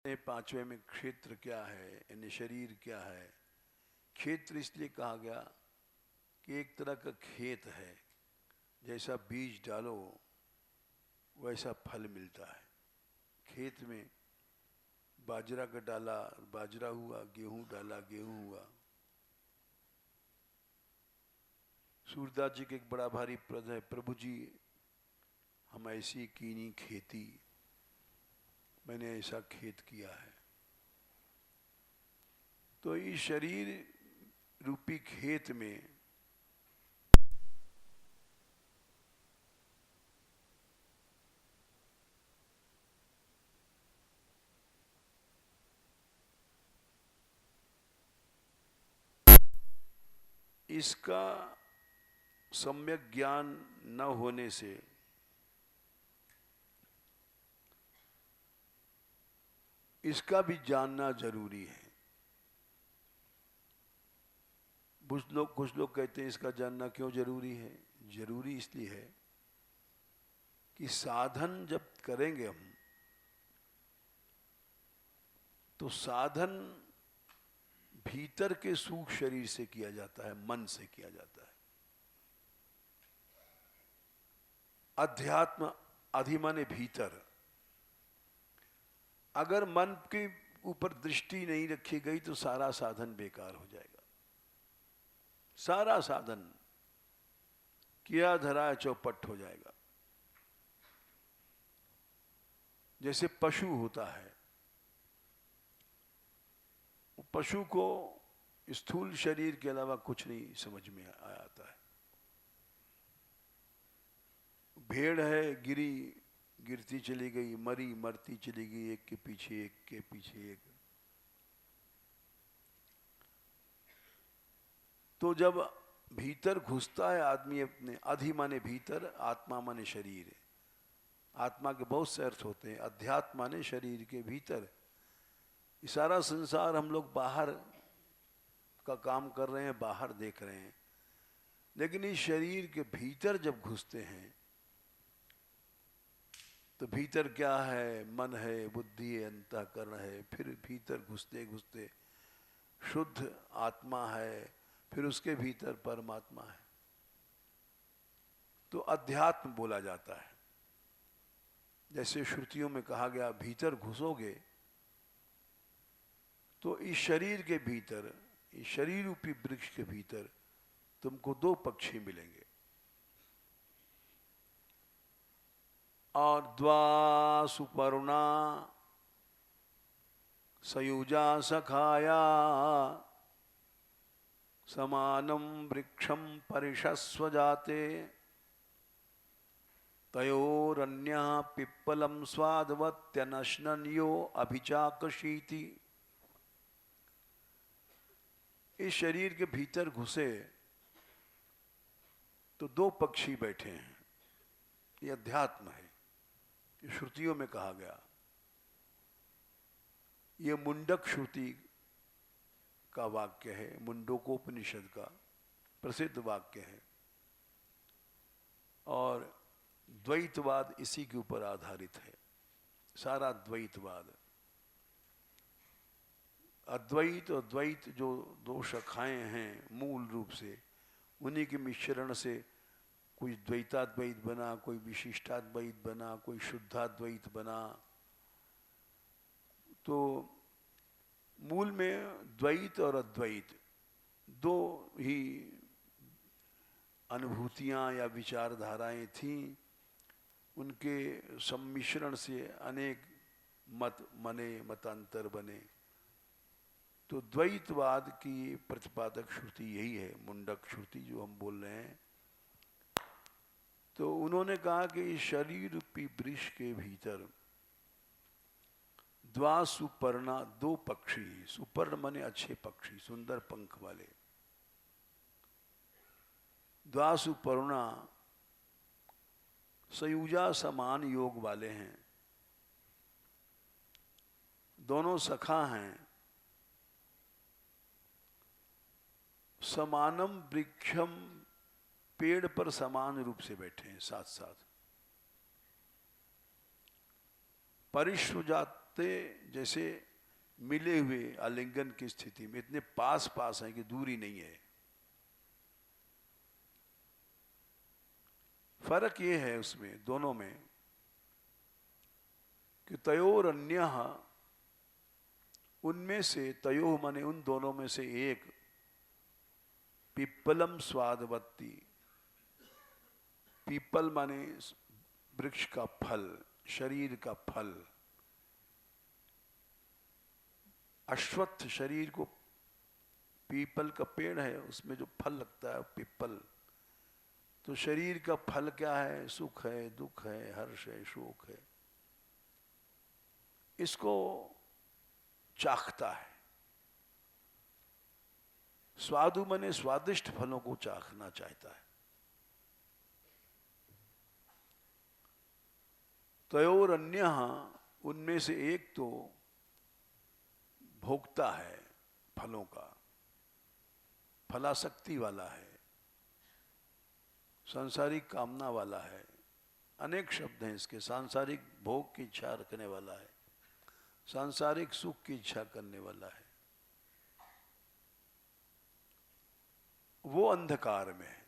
पांचवें में क्षेत्र क्या है, यानी शरीर क्या है। क्षेत्र इसलिए कहा गया कि एक तरह का खेत है, जैसा बीज डालो वैसा फल मिलता है। खेत में बाजरा का डाला बाजरा हुआ, गेहूं डाला गेहूं हुआ। सूरदास जी के एक बड़ा भारी पद है, प्रभु जी हम ऐसी कीनी खेती, मैंने ऐसा खेत किया है। तो इस शरीर रूपी खेत में इसका सम्यक ज्ञान न होने से इसका भी जानना जरूरी है। कुछ लोग कहते हैं इसका जानना क्यों जरूरी है। जरूरी इसलिए है कि साधन जब करेंगे हम, तो साधन भीतर के सूक्ष्म शरीर से किया जाता है, मन से किया जाता है। अध्यात्म अधिमाने भीतर। अगर मन के ऊपर दृष्टि नहीं रखी गई तो सारा साधन बेकार हो जाएगा। सारा साधन किया धरा चौपट हो जाएगा। जैसे पशु होता है, पशु को स्थूल शरीर के अलावा कुछ नहीं समझ में आता है। भेड़ है, गिरती चली गई, मरी मरती चली गई, एक के पीछे एक के पीछे एक। तो जब भीतर घुसता है आदमी अपने, अधि माने भीतर, आत्मा माने शरीर। आत्मा के बहुत से अर्थ होते हैं। अध्यात्म माने शरीर के भीतर। सारा संसार हम लोग बाहर का काम कर रहे हैं, बाहर देख रहे हैं, लेकिन इस शरीर के भीतर जब घुसते हैं तो भीतर क्या है, मन है, बुद्धि है, अंतःकरण है। फिर भीतर घुसते घुसते शुद्ध आत्मा है, फिर उसके भीतर परमात्मा है। तो अध्यात्म बोला जाता है। जैसे श्रुतियों में कहा गया, भीतर घुसोगे तो इस शरीर के भीतर, इस शरीर रूपी वृक्ष के भीतर तुमको दो पक्षी मिलेंगे। और द्वा सुपर्णा सयुजा सखाया समानम वृक्षम परिषस्व जाते तयोरन्यः पिप्पलम स्वादवत्यनश्नन्यो अभिचाकशीति। इस शरीर के भीतर घुसे तो दो पक्षी बैठे हैं। ये अध्यात्म है, ये श्रुतियों में कहा गया। ये मुंडक श्रुति का वाक्य है, मुंडकोपनिषद का प्रसिद्ध वाक्य है। और द्वैतवाद इसी के ऊपर आधारित है, सारा द्वैतवाद। अद्वैत और द्वैत जो दो शाखाएं हैं मूल रूप से, उन्हीं के मिश्रण से कोई द्वैताद्वैत बना, कोई विशिष्टाद्वैत बना, कोई शुद्धाद्वैत बना। तो मूल में द्वैत और अद्वैत दो ही अनुभूतियां या विचारधाराएं थीं। उनके सम्मिश्रण से अनेक मत बने, मतांतर बने। तो द्वैतवाद की प्रतिपादक श्रुति यही है, मुंडक श्रुति जो हम बोल रहे हैं। तो उन्होंने कहा कि शरीर रूपी वृक्ष के भीतर द्वा सुपर्णा, दो पक्षी। सुपर्ण माने अच्छे पक्षी, सुंदर पंख वाले। द्वा सुपर्णा सयुजा समान योग वाले हैं, दोनों सखा हैं। समानम वृक्षम, पेड़ पर समान रूप से बैठे हैं साथ साथ। पत्ते जैसे मिले हुए आलिंगन की स्थिति में इतने पास पास हैं कि दूरी नहीं है। फर्क ये है उसमें दोनों में कि तयोर अन्यः, उनमें से, तयोः माने उन दोनों में से एक, पिप्पलम स्वादवत्ती, पीपल माने वृक्ष का फल, शरीर का फल। अश्वत्थ शरीर को, पीपल का पेड़ है उसमें जो फल लगता है पीपल, तो शरीर का फल क्या है? सुख है, दुख है, हर्ष है, शोक है। इसको चाखता है। स्वादु माने स्वादिष्ट फलों को चाखना चाहता है। तयोर अन्यः, उनमें से एक तो भोक्ता है फलों का, फलासक्ति वाला है, सांसारिक कामना वाला है। अनेक शब्द हैं इसके। सांसारिक भोग की इच्छा रखने वाला है, सांसारिक सुख की इच्छा करने वाला है। वो अंधकार में है।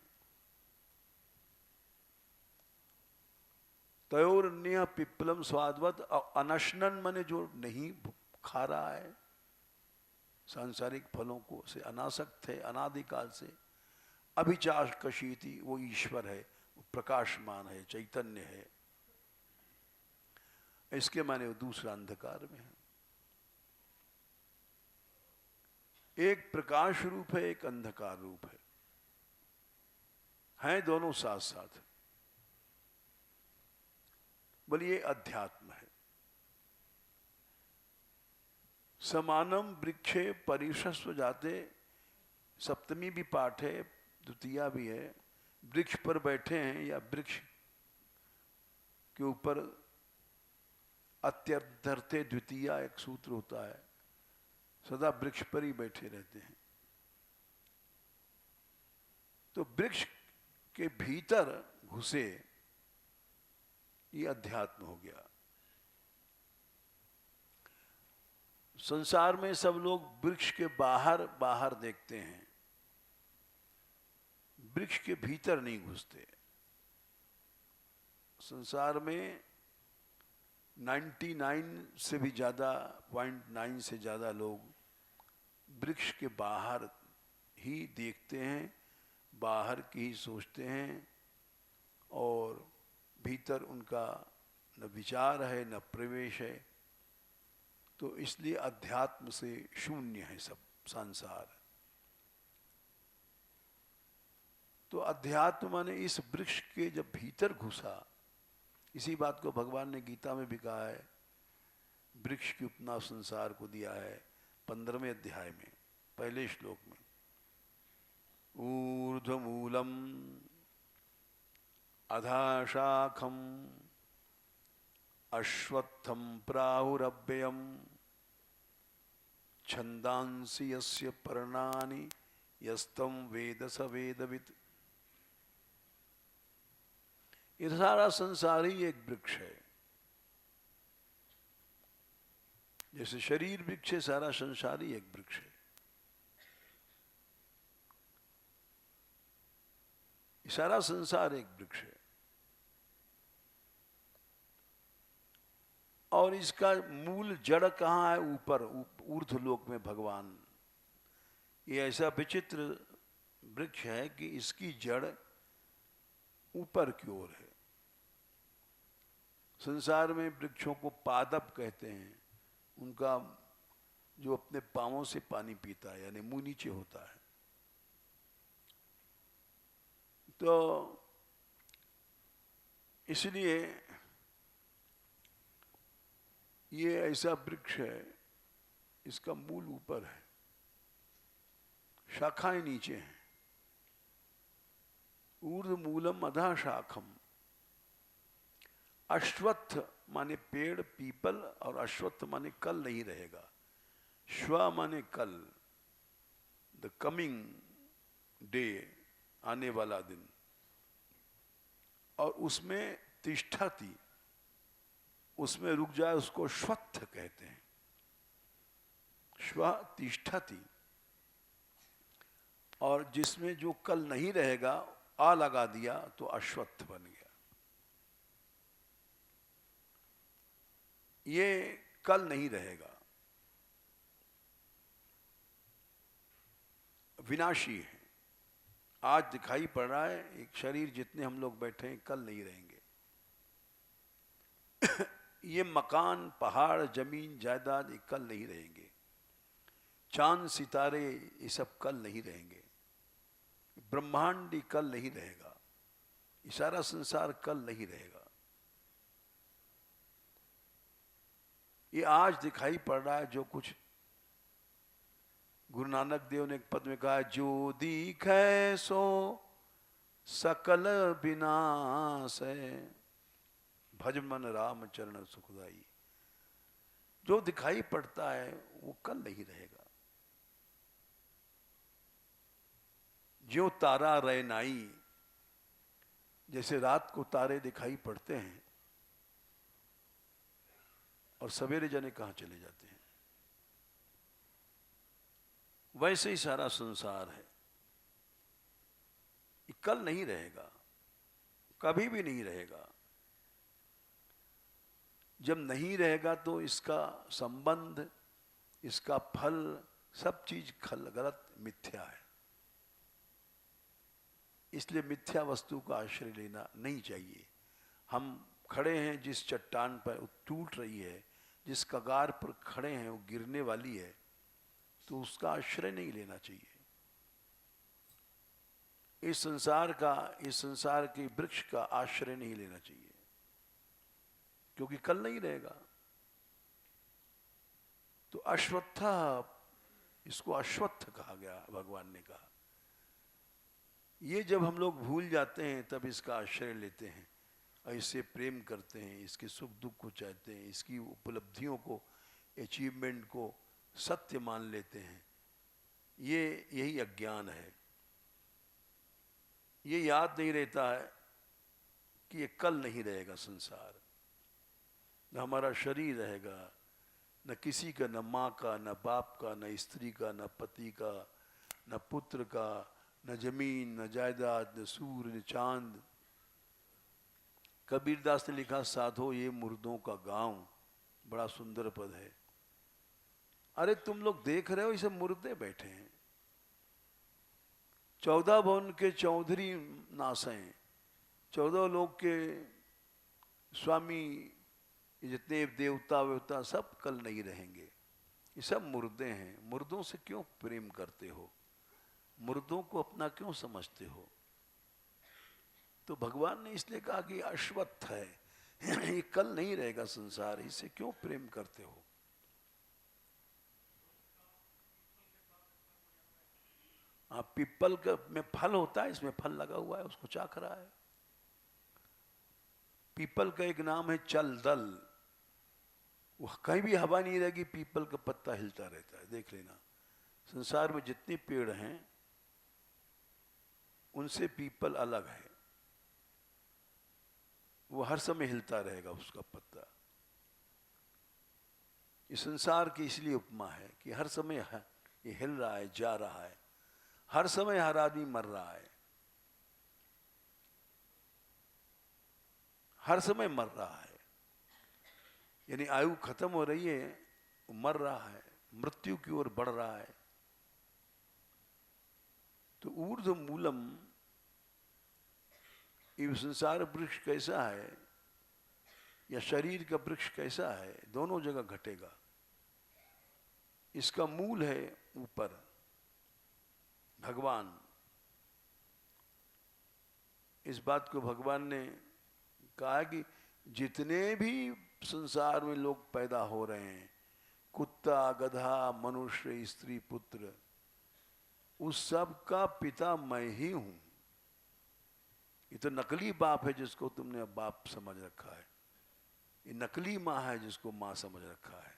तयोरन्य पिप्पलम स्वादवत, अनशनन माने जो नहीं खा रहा है सांसारिक फलों को, से अनासक्त है अनादिकाल से। अभिचाकशीति, वो ईश्वर है, वो प्रकाशमान है, चैतन्य है। इसके माने वो दूसरा अंधकार में है। एक प्रकाश रूप है, एक अंधकार रूप है, हैं दोनों साथ साथ। बोलिए अध्यात्म है। समानम वृक्षे परिशस्व जाते, सप्तमी भी पाठ है, द्वितीया भी है। वृक्ष पर बैठे हैं या वृक्ष के ऊपर अत्यर्थर्थे द्वितीया एक सूत्र होता है, सदा वृक्ष पर ही बैठे रहते हैं। तो वृक्ष के भीतर घुसे, ये अध्यात्म हो गया। संसार में सब लोग वृक्ष के बाहर बाहर देखते हैं, वृक्ष के भीतर नहीं घुसते। संसार में 99 से भी ज्यादा, 0.9 से ज्यादा लोग वृक्ष के बाहर ही देखते हैं, बाहर की ही सोचते हैं, और भीतर उनका न विचार है न प्रवेश है। तो इसलिए अध्यात्म से शून्य है सब संसार। तो अध्यात्म माने इस वृक्ष के जब भीतर घुसा, इसी बात को भगवान ने गीता में भी कहा है। वृक्ष की उपमा संसार को दिया है 15वें अध्याय में, पहले श्लोक में। ऊर्ध्वमूलम अधाशाखम अश्वत्थम प्राहुरव्ययम छंदांसि यस्य पर्णानि यस्तम वेद स वेदवित्। ये सारा संसार ही एक वृक्ष है। जैसे शरीर वृक्ष है, सारा संसार ही एक वृक्ष है। सारा संसार एक वृक्ष है। और इसका मूल जड़ कहाँ है? ऊपर ऊर्ध्वलोक में भगवान। ये ऐसा विचित्र वृक्ष है कि इसकी जड़ ऊपर की ओर है। संसार में वृक्षों को पादप कहते हैं, उनका जो अपने पांवों से पानी पीता है, यानी मुंह नीचे होता है। तो इसलिए ये ऐसा वृक्ष है, इसका मूल ऊपर है, शाखाएं नीचे हैं। ऊर्ध्व मूलम अधा शाखम। अश्वत्थ माने पेड़, पीपल, और अश्वत्थ माने कल नहीं रहेगा। श्व माने कल, द कमिंग डे, आने वाला दिन। और उसमें तिष्ठति, उसमें रुक जाए उसको श्वत्थ कहते हैं। श्व तिष्ठति। और जिसमें जो कल नहीं रहेगा आ लगा दिया तो अश्वत्थ बन गया। ये कल नहीं रहेगा, विनाशी है। आज दिखाई पड़ रहा है एक शरीर, जितने हम लोग बैठे हैं कल नहीं रहेंगे। ये मकान, पहाड़, जमीन, जायदाद ये कल नहीं रहेंगे। चांद, सितारे ये सब कल नहीं रहेंगे। ब्रह्मांड ये कल नहीं रहेगा। ये सारा संसार कल नहीं रहेगा। ये आज दिखाई पड़ रहा है जो कुछ। गुरु नानक देव ने एक पद में कहा, जो दिखे सो सकल विनाश है, भज मन राम चरण सुखदाई। जो दिखाई पड़ता है वो कल नहीं रहेगा। ज्यों तारा रैनाई, जैसे रात को तारे दिखाई पड़ते हैं और सवेरे जाने कहां चले जाते हैं, वैसे ही सारा संसार है। ये कल नहीं रहेगा, कभी भी नहीं रहेगा। जब नहीं रहेगा तो इसका संबंध, इसका फल, सब चीज गलत, मिथ्या है। इसलिए मिथ्या वस्तु का आश्रय लेना नहीं चाहिए। हम खड़े हैं जिस चट्टान पर, वो टूट रही है, जिस कगार पर खड़े हैं वो गिरने वाली है, तो उसका आश्रय नहीं लेना चाहिए। इस संसार के वृक्ष का आश्रय नहीं लेना चाहिए, क्योंकि कल नहीं रहेगा। तो अश्वत्था, इसको अश्वत्थ कहा गया, भगवान ने कहा। ये जब हम लोग भूल जाते हैं तब इसका आश्रय लेते हैं और इससे प्रेम करते हैं, इसके सुख दुख को चाहते हैं, इसकी उपलब्धियों को, अचीवमेंट को सत्य मान लेते हैं। यही अज्ञान है। ये याद नहीं रहता है कि ये कल नहीं रहेगा संसार। न हमारा शरीर रहेगा, न किसी का, न माँ का, न बाप का, न स्त्री का, न पति का, न पुत्र का, न जमीन, न जायदाद, न सूर्य, न चांद। कबीरदास ने लिखा, साधो ये मुर्दों का गांव। बड़ा सुंदर पद है। अरे तुम लोग देख रहे हो, ये सब मुर्दे बैठे हैं। 14 भवन के चौधरी नासें, 14 लोग के स्वामी, जितने देवता वेवता सब कल नहीं रहेंगे। ये सब मुर्दे हैं। मुर्दों से क्यों प्रेम करते हो? मुर्दों को अपना क्यों समझते हो? तो भगवान ने इसलिए कहा कि अश्वत्थ है, ये कल नहीं रहेगा संसार, इससे क्यों प्रेम करते हो? हाँ, पीपल का में फल होता है, इसमें फल लगा हुआ है, उसको चाख रहा है। पीपल का एक नाम है चल दल। वो कहीं भी हवा नहीं रहेगी, पीपल का पत्ता हिलता रहता है। देख लेना, संसार में जितने पेड़ हैं उनसे पीपल अलग है। वो हर समय हिलता रहेगा उसका पत्ता। ये संसार की इसलिए उपमा है कि हर समय ये हिल रहा है, जा रहा है। हर समय हर आदमी मर रहा है, हर समय मर रहा है। यानी आयु खत्म हो रही है, वो मर रहा है, मृत्यु की ओर बढ़ रहा है। तो ऊर्ध्व मूलम, ये संसार वृक्ष कैसा है या शरीर का वृक्ष कैसा है, दोनों जगह घटेगा। इसका मूल है ऊपर भगवान। इस बात को भगवान ने कहा कि जितने भी संसार में लोग पैदा हो रहे हैं, कुत्ता, गधा, मनुष्य, स्त्री, पुत्र, उस सब का पिता मैं ही हूं। ये तो नकली बाप है जिसको तुमने बाप समझ रखा है। ये नकली माँ है जिसको माँ समझ रखा है।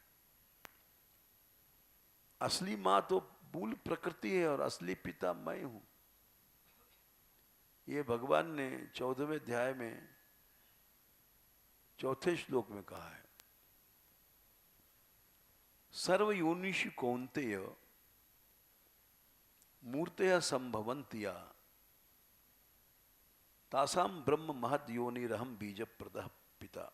असली माँ तो मूल प्रकृति है और असली पिता मैं हूं। ये भगवान ने 14वें अध्याय में 4थे श्लोक में कहा है। सर्व योनिषु कौन्तेय मूर्तया संभवन्तिया तासाम ब्रह्म महद योनिरहम बीज प्रदः पिता।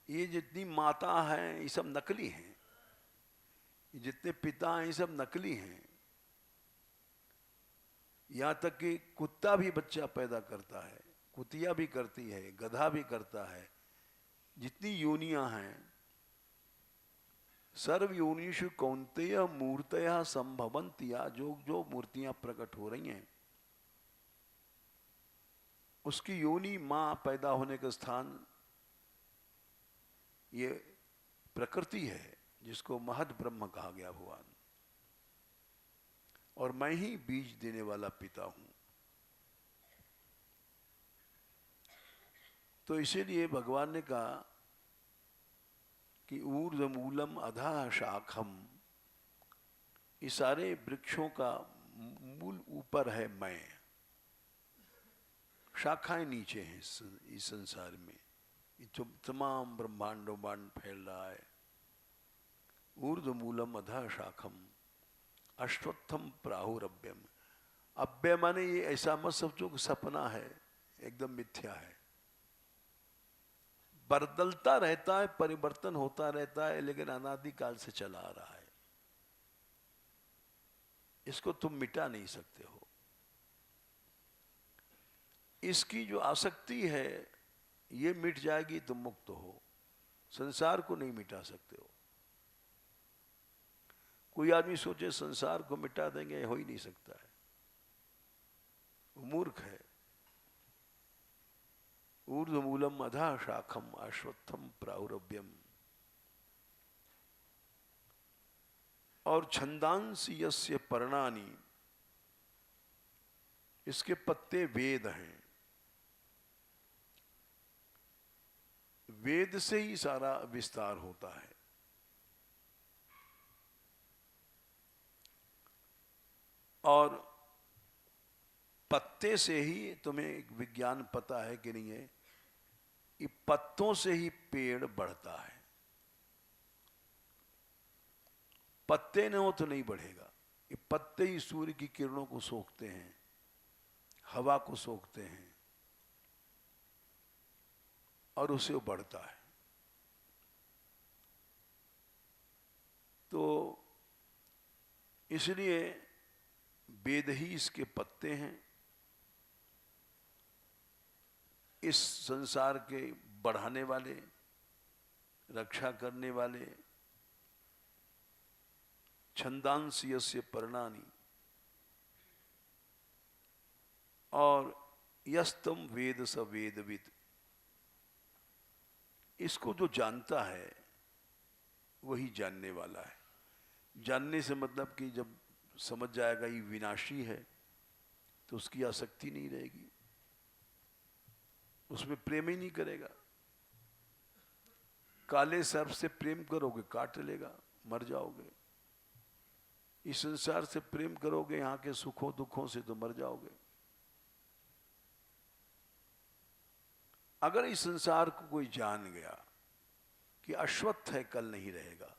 ये जितनी माता हैं ये सब नकली हैं, ये जितने पिता हैं ये सब नकली हैं। यहाँ तक कि कुत्ता भी बच्चा पैदा करता है, कुतिया भी करती है, गधा भी करता है। जितनी योनियां हैं, सर्व योनिषु कौन्तेय मूर्तया संभवन्तिया, जो जो मूर्तियां प्रकट हो रही हैं उसकी योनि, मां पैदा होने का स्थान ये प्रकृति है, जिसको महद ब्रह्म कहा गया भगवान। और मैं ही बीज देने वाला पिता हूं। तो इसीलिए भगवान ने कहा कि ऊर्ध्वमूलम अधः शाखम, इस सारे वृक्षों का मूल ऊपर है मैं, शाखाएं नीचे हैं इस संसार में। जो तमाम ब्रह्मांडों फैल रहा है। ऊर्ध्वमूलम अधः शाखम अश्वत्थम प्राहुरभ्यम। अभ्य माने ये ऐसा मत समझो कि सपना है, एकदम मिथ्या है। बदलता रहता है, परिवर्तन होता रहता है, लेकिन अनादिकाल से चला आ रहा है। इसको तुम मिटा नहीं सकते हो। इसकी जो आसक्ति है ये मिट जाएगी तुम मुक्त हो। संसार को नहीं मिटा सकते हो। कोई आदमी सोचे संसार को मिटा देंगे, हो ही नहीं सकता है, वो मूर्ख है। ऊर्ध्वमूलम अधः शाखम अश्वत्थम प्राहुरभ्यम। और छंदांसि यस्य पर्णानि, इसके पत्ते वेद हैं। वेद से ही सारा विस्तार होता है। और पत्ते से ही तुम्हें एक विज्ञान पता है कि नहीं है, ये पत्तों से ही पेड़ बढ़ता है। पत्ते न हो तो नहीं बढ़ेगा। ये पत्ते ही सूर्य की किरणों को सोखते हैं, हवा को सोखते हैं, और उससे वो बढ़ता है। तो इसलिए वेद ही इसके पत्ते हैं। इस संसार के बढ़ाने वाले, रक्षा करने वाले। छंदांसि यस्य पर्णानि, और यस्तम वेद स वेदविद। इसको जो जानता है वही जानने वाला है। जानने से मतलब कि जब समझ जाएगा ये विनाशी है तो उसकी आसक्ति नहीं रहेगी, उसमें प्रेम ही नहीं करेगा। काले सर्प से प्रेम करोगे काट लेगा, मर जाओगे। इस संसार से प्रेम करोगे यहाँ के सुखों दुखों से तो मर जाओगे। अगर इस संसार को कोई जान गया कि अश्वत्थ है, कल नहीं रहेगा,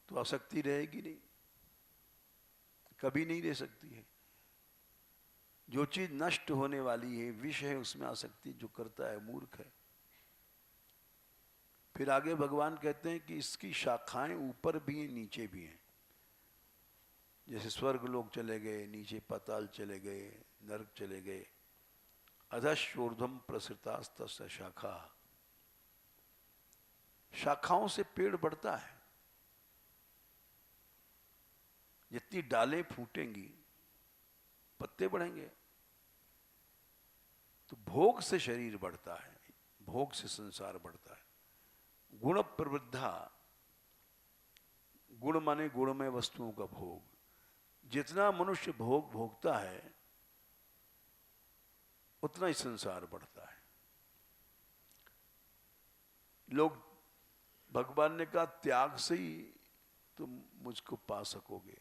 तो आसक्ति रहेगी नहीं, कभी नहीं रह सकती है। जो चीज नष्ट होने वाली है, विष है, उसमें आसक्ति जो करता है मूर्ख है। फिर आगे भगवान कहते हैं कि इसकी शाखाएं ऊपर भी हैं नीचे भी हैं। जैसे स्वर्ग लोग चले गए, नीचे पाताल चले गए, नरक चले गए। अधश्चोर्ध्वम प्रसृतास्तस्य शाखा। शाखाओं से पेड़ बढ़ता है। जितनी डालें फूटेंगी पत्ते बढ़ेंगे। तो भोग से शरीर बढ़ता है, भोग से संसार बढ़ता है। गुण प्रवृद्धा, गुण माने गुणमय वस्तुओं का भोग। जितना मनुष्य भोग भोगता है उतना ही संसार बढ़ता है। लोग, भगवान ने कहा त्याग से ही तुम मुझको पा सकोगे।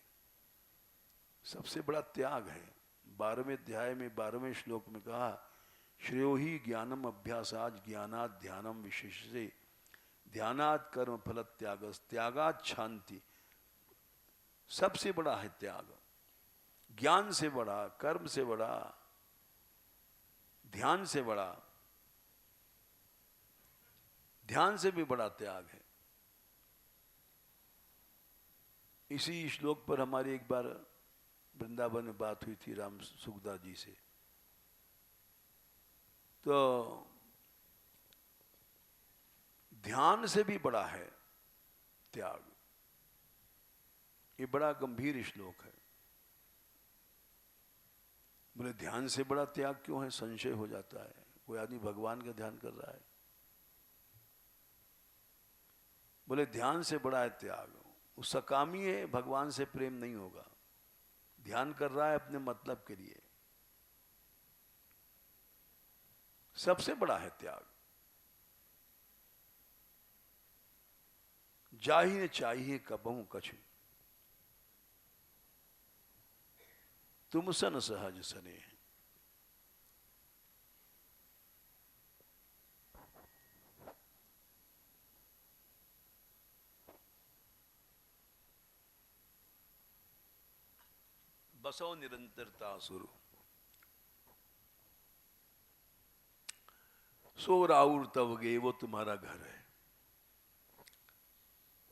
सबसे बड़ा त्याग है। 12वें अध्याय में 12वें श्लोक में कहा, श्रेयो ही ज्ञानम अभ्यासाद ज्ञानाद ध्यानम विशेष से ध्यानात् कर्म फल त्याग, त्यागात् शांति। सबसे बड़ा है त्याग। ज्ञान से बड़ा, कर्म से बड़ा, ध्यान से बड़ा, ध्यान से भी बड़ा त्याग है। इसी श्लोक पर हमारी एक बार वृंदावन में बात हुई थी राम सुखदास जी से। तो ध्यान से भी बड़ा है त्याग। ये बड़ा गंभीर श्लोक है। बोले ध्यान से बड़ा त्याग क्यों है? संशय हो जाता है, कोई आदमी भगवान का ध्यान कर रहा है। बोले ध्यान से बड़ा है त्याग। वो सकामी है, भगवान से प्रेम नहीं होगा। ध्यान कर रहा है अपने मतलब के लिए। सबसे बड़ा है त्याग। जाहि न चाहिए कबहु कछु, तुम सन सहज सने। बसो निरंतरता सुरु, सो राउर तब गे, वो तुम्हारा घर है।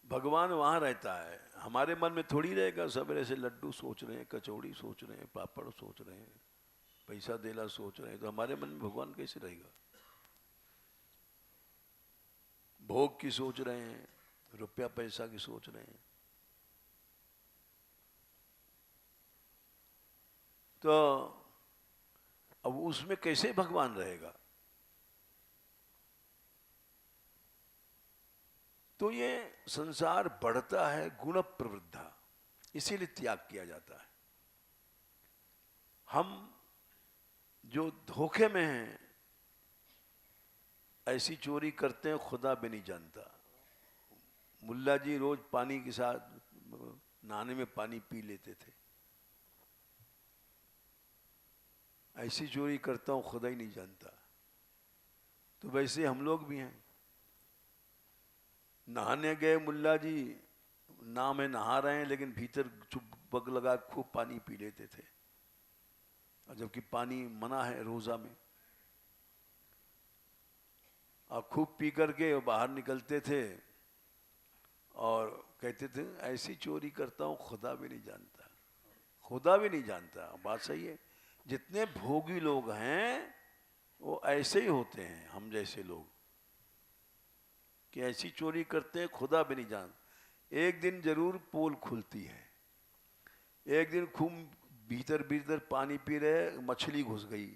भगवान वहां रहता है, हमारे मन में थोड़ी रहेगा। सवेरे से लड्डू सोच रहे हैं, कचौड़ी सोच रहे हैं, पापड़ सोच रहे हैं, पैसा देला सोच रहे हैं, तो हमारे मन में भगवान कैसे रहेगा? भोग की सोच रहे हैं, रुपया पैसा की सोच रहे हैं। तो अब उसमें कैसे भगवान रहेगा? तो ये संसार बढ़ता है गुण प्रवृद्धा, इसीलिए त्याग किया जाता है। हम जो धोखे में हैं, ऐसी चोरी करते हैं खुदा भी नहीं जानता। मुल्ला जी रोज पानी के साथ नहाने में पानी पी लेते थे। ऐसी चोरी करता हूं खुदा ही नहीं जानता। तो वैसे हम लोग भी हैं। नहाने गए मुल्ला जी, नाम है नहा रहे हैं, लेकिन भीतर चुप बग लगा खूब पानी पी लेते थे, और जबकि पानी मना है रोजा में। और खूब पी करके बाहर निकलते थे और कहते थे ऐसी चोरी करता हूं खुदा भी नहीं जानता। खुदा भी नहीं जानता, बात सही है। जितने भोगी लोग हैं वो ऐसे ही होते हैं, हम जैसे लोग, कि ऐसी चोरी करते हैं खुदा भी नहीं जान। एक दिन जरूर पोल खुलती है। एक दिन खूब भीतर भीतर पानी पी रहे, मछली घुस गई।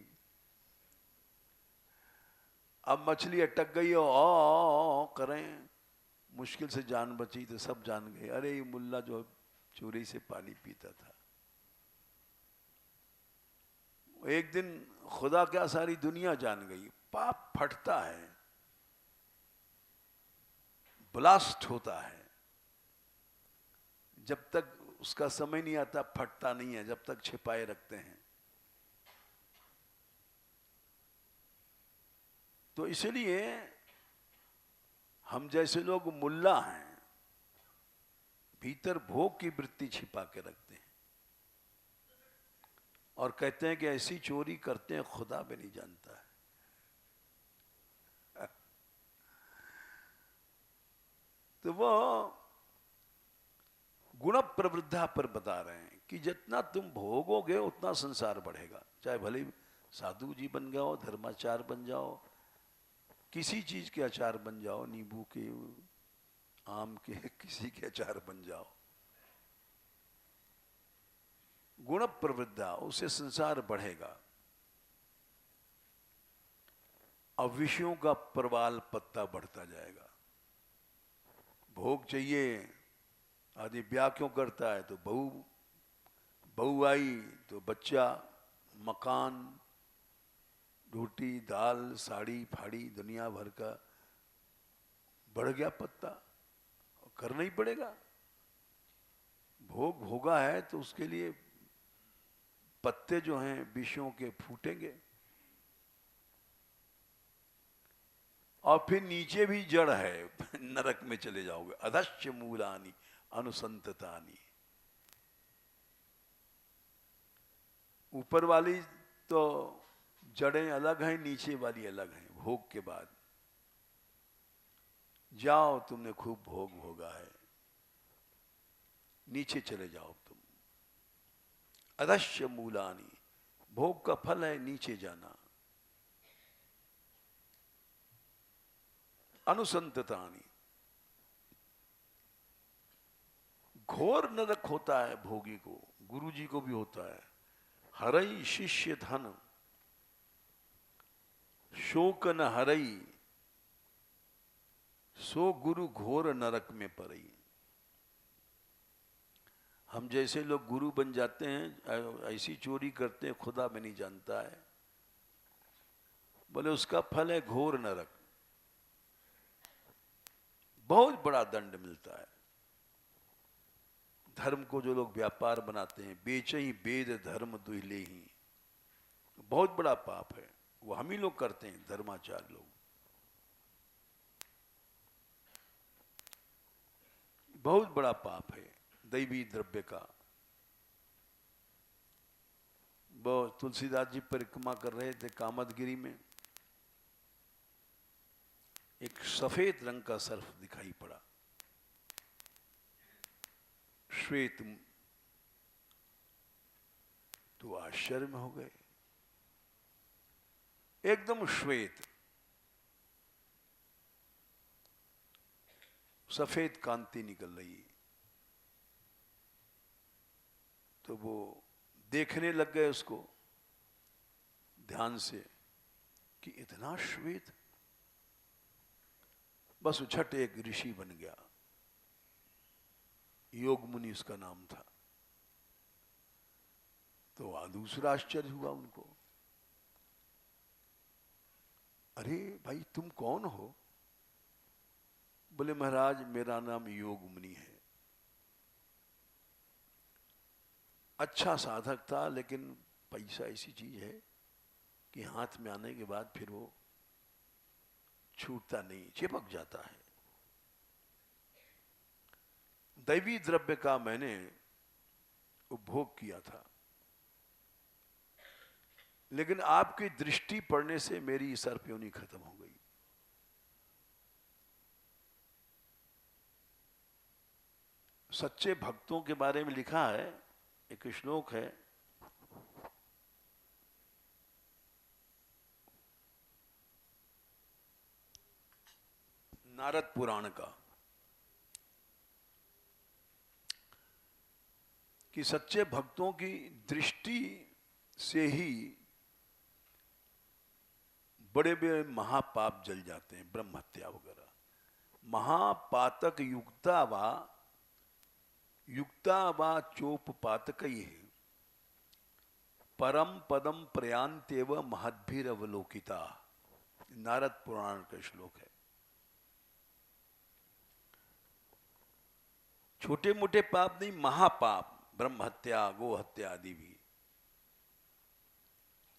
अब मछली अटक गई और करें, मुश्किल से जान बची, तो सब जान गए अरे ये मुल्ला जो चोरी से पानी पीता था। एक दिन खुदा क्या सारी दुनिया जान गई। पाप फटता है, ब्लास्ट होता है। जब तक उसका समय नहीं आता फटता नहीं है, जब तक छिपाए रखते हैं। तो इसलिए हम जैसे लोग मुल्ला हैं, भीतर भोग की वृत्ति छिपा के रखते हैं और कहते हैं कि ऐसी चोरी करते हैं खुदा भी नहीं जानता है। तो वो गुण प्रवृद्धा पर बता रहे हैं कि जितना तुम भोगोगे उतना संसार बढ़ेगा। चाहे भले साधु जी बन जाओ, धर्माचार बन जाओ, किसी चीज के अचार बन जाओ, नींबू के, आम के, किसी के अचार बन जाओ, गुण प्रवृद्धा, उससे संसार बढ़ेगा। अब विषयों का प्रवाल पत्ता बढ़ता जाएगा। भोग चाहिए, आदमी ब्याह क्यों करता है? तो बहू आई तो बच्चा, मकान, रोटी दाल, साड़ी फाड़ी, दुनिया भर का बढ़ गया पत्ता, करना ही पड़ेगा। भोग भोगा है तो उसके लिए पत्ते जो हैं विषयों के फूटेंगे। और फिर नीचे भी जड़ है, नरक में चले जाओगे। अधश्च मूलानि अनुसंततानि, ऊपर वाली तो जड़ें अलग हैं, नीचे वाली अलग हैं। भोग के बाद जाओ, तुमने खूब भोग भोगा है, नीचे चले जाओ तुम। अधश्च मूलानि, भोग का फल है नीचे जाना। अनुसंततानि, घोर नरक होता है भोगी को, गुरु जी को भी होता है। हरई शिष्य धन शोक न हरई, सो गुरु घोर नरक में पड़ई। हम जैसे लोग गुरु बन जाते हैं, ऐसी चोरी करते हैं, खुदा में नहीं जानता है। बोले उसका फल है घोर नरक, बहुत बड़ा दंड मिलता है। धर्म को जो लोग व्यापार बनाते हैं, बेचे ही वेद धर्म दुहिले ही, बहुत बड़ा पाप है। वो हम ही लोग करते हैं, धर्माचार लोग। बहुत बड़ा पाप है दैवी द्रव्य का। वो तुलसीदास जी परिक्रमा कर रहे थे कामदगिरी में, एक सफेद रंग का सर्फ दिखाई पड़ा, श्वेत। तो आश्चर्य में हो गए, एकदम श्वेत, सफेद कांति निकल रही। तो वो देखने लग गए उसको ध्यान से कि इतना श्वेत। बस उछट एक ऋषि बन गया, योग मुनि उसका नाम था। तो दूसरा आश्चर्य हुआ उनको, अरे भाई तुम कौन हो? बोले महाराज मेरा नाम योग मुनि है। अच्छा साधक था, लेकिन पैसा ऐसी चीज है कि हाथ में आने के बाद फिर वो छूटता नहीं, चिपक जाता है। दैवी द्रव्य का मैंने उपभोग किया था, लेकिन आपकी दृष्टि पड़ने से मेरी सर्पयोनी खत्म हो गई। सच्चे भक्तों के बारे में लिखा है, एक श्लोक है, नारद पुराण का, कि सच्चे भक्तों की दृष्टि से ही बड़े बड़े महापाप जल जाते हैं, ब्रह्म हत्या वगैरह। महापातक युक्ता वा चोप पातक ही है, परम पदम प्रयांत्यव महद्भिर अवलोकिता। नारद पुराण का श्लोक है। छोटे मोटे पाप नहीं, महापाप, ब्रह्म हत्या, गो हत्या आदि भी,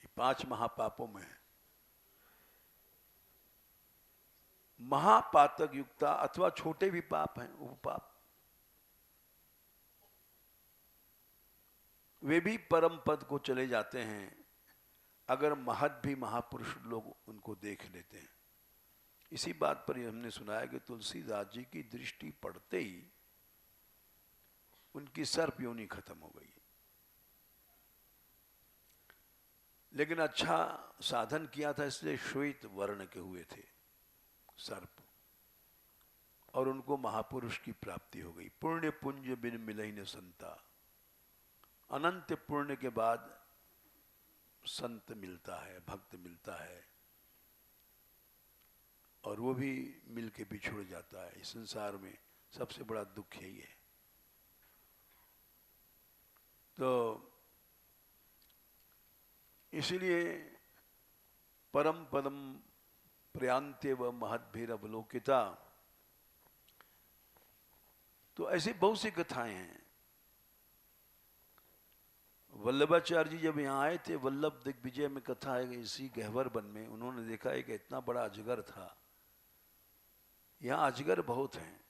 ये 5 महापापों में है। महापातक युक्ता, अथवा छोटे भी पाप हैं, वो पाप, वे भी परम पद को चले जाते हैं अगर महद भी महापुरुष लोग उनको देख लेते हैं। इसी बात पर हमने सुना है कि तुलसीदास जी की दृष्टि पड़ते ही उनकी सर्प योनि खत्म हो गई। लेकिन अच्छा साधन किया था, इसलिए श्वेत वर्ण के हुए थे सर्प, और उनको महापुरुष की प्राप्ति हो गई। पुण्य पुंज बिन मिलहि न संता, अनंत पुण्य के बाद संत मिलता है, भक्त मिलता है, और वो भी मिलके बिछुड़ जाता है। इस संसार में सबसे बड़ा दुख यही है। तो इसलिए परम पदम प्रयांते व महद्भिर अवलोकिता। तो ऐसी बहुत सी कथाएं हैं। वल्लभाचार्य जी जब यहाँ आए थे, वल्लभ दिग्विजय में कथा है, इसी गहवर वन में उन्होंने देखा एक इतना बड़ा अजगर था, यहाँ अजगर बहुत हैं।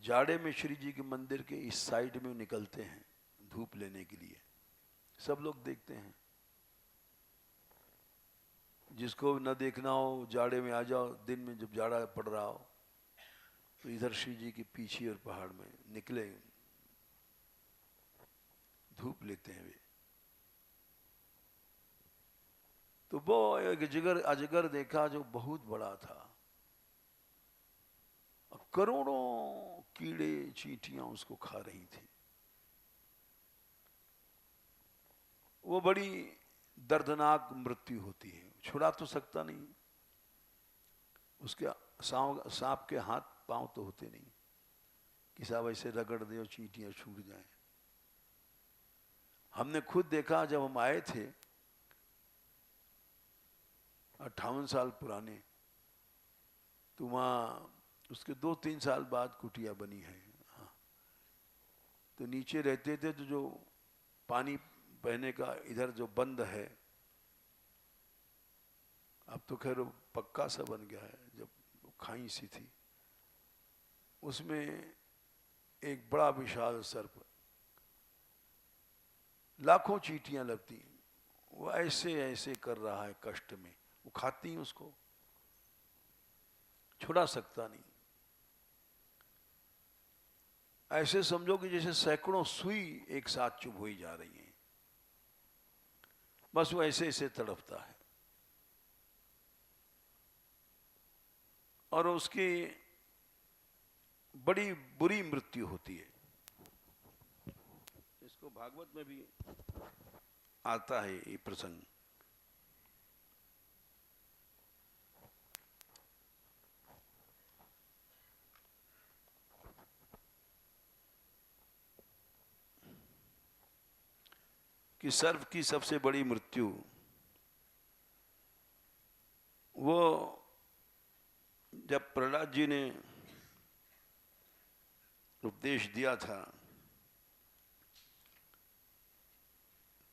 जाड़े में श्री जी के मंदिर के इस साइड में निकलते हैं धूप लेने के लिए, सब लोग देखते हैं। जिसको न देखना हो जाड़े में आ जाओ, दिन में जब जाड़ा पड़ रहा हो तो इधर श्री जी के पीछे और पहाड़ में निकले, धूप लेते हैं वे। तो वो एक अजगर देखा जो बहुत बड़ा था, करोड़ों कीड़े चींटियां उसको खा रही थी। वो बड़ी दर्दनाक मृत्यु होती है, छुड़ा तो सकता नहीं, उसके सांप के हाथ पांव तो होते नहीं कि साहब ऐसे रगड़ दे और चींटियां छूट जाएं। हमने खुद देखा जब हम आए थे 58 साल पुराने, तो वहाँ उसके 2-3 साल बाद कुटिया बनी है। हाँ, तो नीचे रहते थे, तो जो पानी बहने का इधर जो बंद है, अब तो खैर पक्का सा बन गया है, जब खाई सी थी उसमें एक बड़ा विशाल सर्प, लाखों चींटियां लगती, वो ऐसे ऐसे कर रहा है कष्ट में, वो खाती हैं उसको, छुड़ा सकता नहीं। ऐसे समझो कि जैसे सैकड़ों सुई एक साथ चुभ हुई जा रही हैं, बस वो ऐसे ऐसे तड़पता है। और उसकी बड़ी बुरी मृत्यु होती है। इसको भागवत में भी आता है ये प्रसंग। कि सर्प की सबसे बड़ी मृत्यु वो, जब प्रहलाद जी ने उपदेश दिया था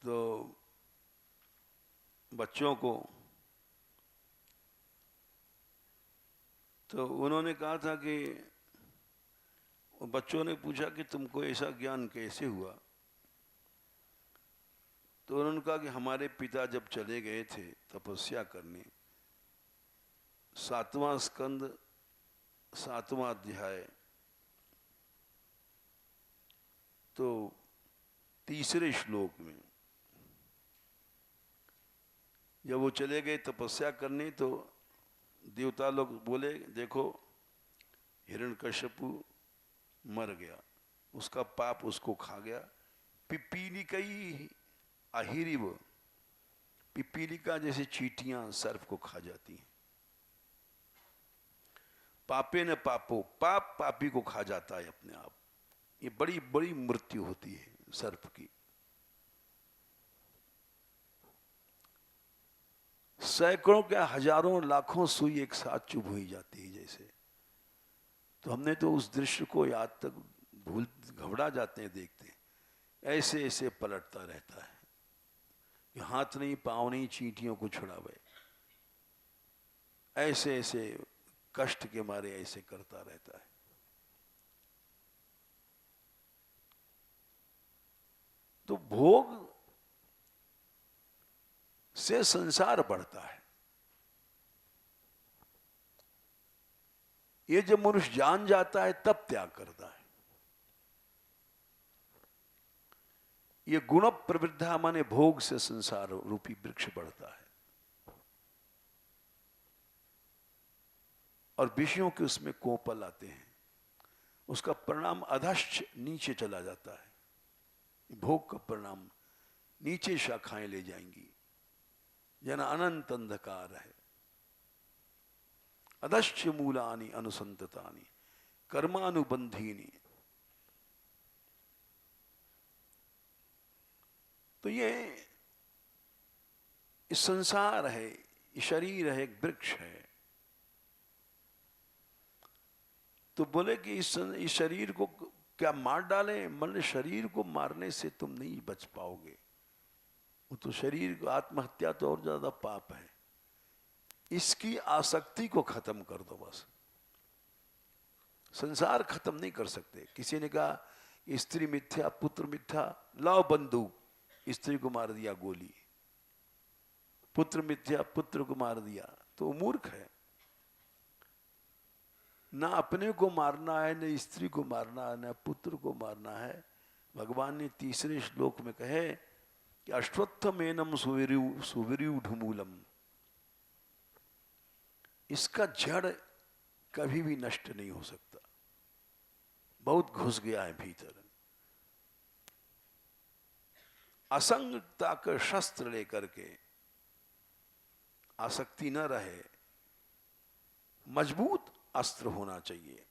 तो बच्चों को, तो उन्होंने कहा था कि बच्चों ने पूछा कि तुमको ऐसा ज्ञान कैसे हुआ, तो उन्होंने कहा कि हमारे पिता जब चले गए थे तपस्या करने, 7वां स्कंद 7वां अध्याय, तो 3रे श्लोक में जब वो चले गए तपस्या करने, तो देवता लोग बोले देखो हिरण्यकश्यपु मर गया, उसका पाप उसको खा गया। पिपीलिकई अहिरिव, पिपीलिका जैसे चींटियां सर्प को खा जाती हैं। पापे न पापो, पाप पापी को खा जाता है अपने आप। ये बड़ी बड़ी मृत्यु होती है सर्प की। सैकड़ों क्या हजारों लाखों सुई एक साथ चुभ हुई जाती है जैसे। तो हमने तो उस दृश्य को याद तक भूल, घबरा जाते हैं देखते हैं, ऐसे ऐसे पलटता रहता है कि हाथ नहीं पांव नहीं चींटियों को छुड़ावे, ऐसे ऐसे कष्ट के मारे ऐसे करता रहता है। तो भोग से संसार बढ़ता है। ये जब मनुष्य जान जाता है तब त्याग करता है। ये गुण प्रवृद्धा माने भोग से संसार रूपी वृक्ष बढ़ता है और विषयों के उसमें कोपल आते हैं, उसका परिणाम अधश्च नीचे चला जाता है। भोग का परिणाम नीचे शाखाएं ले जाएंगी, जना अनंत अंधकार है। अधश्च मूलानि अनुसंततानि कर्मानुबंधीनि। तो ये संसार है, ये शरीर है, एक वृक्ष है। तो बोले कि इस शरीर को क्या मार डालें? मतलब शरीर को मारने से तुम नहीं बच पाओगे, वो तो शरीर को, आत्महत्या तो और ज्यादा पाप है। इसकी आसक्ति को खत्म कर दो बस। संसार खत्म नहीं कर सकते। किसी ने कहा स्त्री मिथ्या पुत्र मिथ्या, लाओ बंदूक, स्त्री को मार दिया गोली, पुत्र मिथ्या पुत्र को मार दिया, तो वो मूर्ख है। ना अपने को मारना है, न स्त्री को मारना है, न पुत्र को मारना है। भगवान ने तीसरे श्लोक में कहे कि अश्वत्थमेनम सुविरूढ़मूलम, इसका जड़ कभी भी नष्ट नहीं हो सकता, बहुत घुस गया है भीतर। असंगता का शस्त्र लेकर के आसक्ति न रहे, मजबूत अस्त्र होना चाहिए,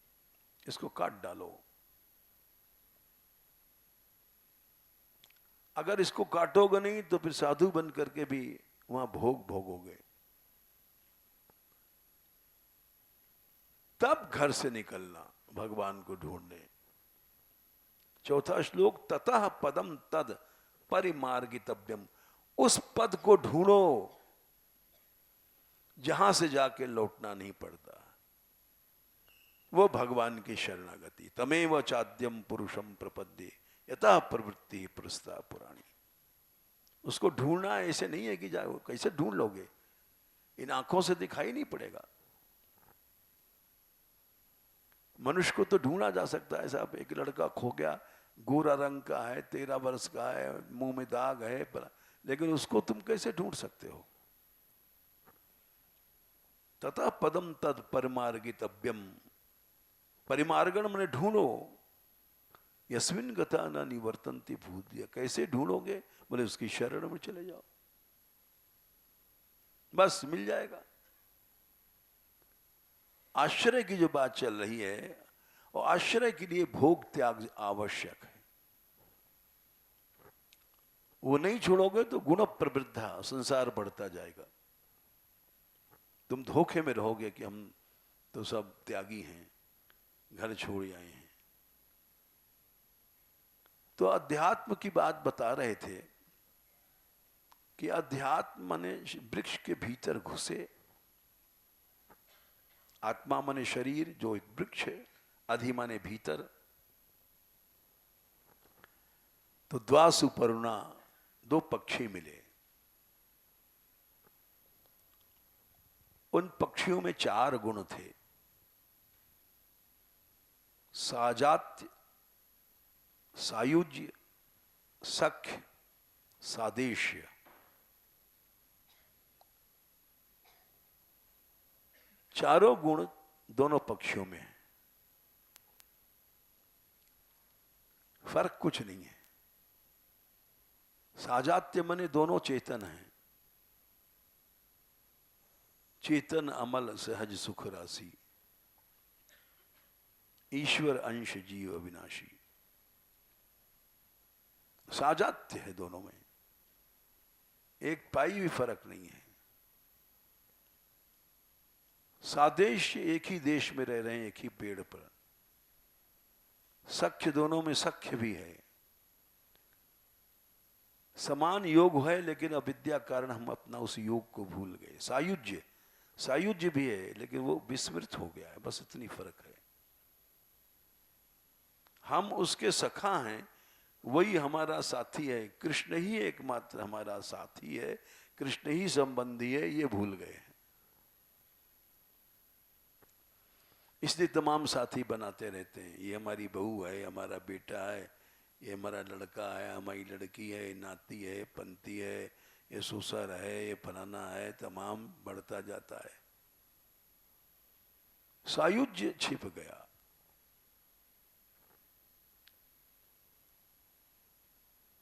इसको काट डालो। अगर इसको काटोगे नहीं तो फिर साधु बन करके भी वहां भोग भोगोगे। तब घर से निकलना भगवान को ढूंढने। चौथा श्लोक, ततः पदम तद परिमार्गितव्यम, उस पद को ढूंढो जहां से जाके लौटना नहीं पड़ता, वो भगवान की शरणागति। तमेव चाद्यम पुरुषम प्रपद्ये यतः प्रवृत्ति पुरस्ता पुराणी। उसको ढूंढना ऐसे नहीं है कि जाओ, कैसे ढूंढ लोगे, इन आंखों से दिखाई नहीं पड़ेगा। मनुष्य को तो ढूंढा जा सकता है साहब। एक लड़का खो गया, गोरा रंग का है, 13 वर्ष का है, मुंह में दाग है, लेकिन उसको तुम कैसे ढूंढ सकते हो? तथा पदम तद परिमार्गितव्यम, परिमार्गण मैंने ढूंढो, यस्मिन गता न निवर्तन्ति भूतिया। कैसे ढूंढोगे? बोले उसकी शरण में चले जाओ, बस मिल जाएगा। आश्रय की जो बात चल रही है, और आश्रय के लिए भोग त्याग आवश्यक है। वो नहीं छोड़ोगे तो गुण प्रवृद्धा, संसार बढ़ता जाएगा। तुम धोखे में रहोगे कि हम तो सब त्यागी हैं, घर छोड़ आए हैं। तो अध्यात्म की बात बता रहे थे कि अध्यात्म माने वृक्ष के भीतर घुसे, आत्मा माने शरीर जो एक वृक्ष है, अधि माने भीतर। तो द्वासुपर्णा, 2 पक्षी मिले। उन पक्षियों में 4 गुण थे, साजात्य, सायुज्य, सख्य, सादेश्य। चारों गुण दोनों पक्षियों में है, फर्क कुछ नहीं है। साजात्य मने दोनों चेतन हैं, चेतन अमल सहज सुख राशि, ईश्वर अंश जीव अविनाशी। साजात्य है दोनों में, एक पाई भी फर्क नहीं है। सादेश, एक ही देश में रह रहे हैं, एक ही पेड़ पर। सख्य, दोनों में सख्य भी है, समान योग है, लेकिन अविद्या कारण हम अपना उस योग को भूल गए। सायुज्य, सायुज्य भी है लेकिन वो विस्मृत हो गया है, बस इतनी फर्क है। हम उसके सखा हैं, वही हमारा साथी है। कृष्ण ही एकमात्र हमारा साथी है, कृष्ण ही संबंधी है, ये भूल गए हैं। इसलिए तमाम साथी बनाते रहते हैं। ये हमारी बहू है, हमारा बेटा है, ये हमारा लड़का है, हमारी लड़की है, नाती है, पंती है, ये ससुर है, ये फलाना है, तमाम बढ़ता जाता है। सायुज्य छिप गया।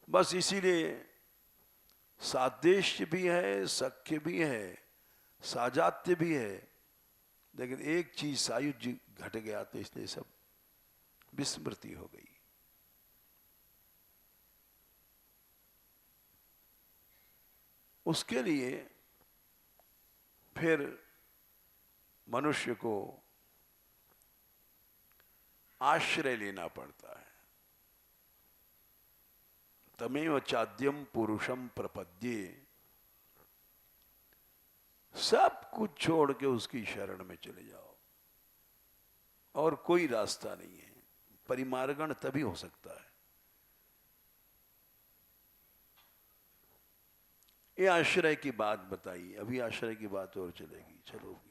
बस इसीलिए सादेश्य भी है, सख्य भी है, साजात्य भी है, लेकिन एक चीज सायुज्य घट गया, तो इसलिए सब विस्मृति हो गई। उसके लिए फिर मनुष्य को आश्रय लेना पड़ता है। तमेव चाद्यम पुरुषम प्रपद्ये, सब कुछ छोड़ के उसकी शरण में चले जाओ। और कोई रास्ता नहीं है। परिमार्गण तभी हो सकता है। ये आश्रय की बात बताई, अभी आश्रय की बात और चलेगी। चलो।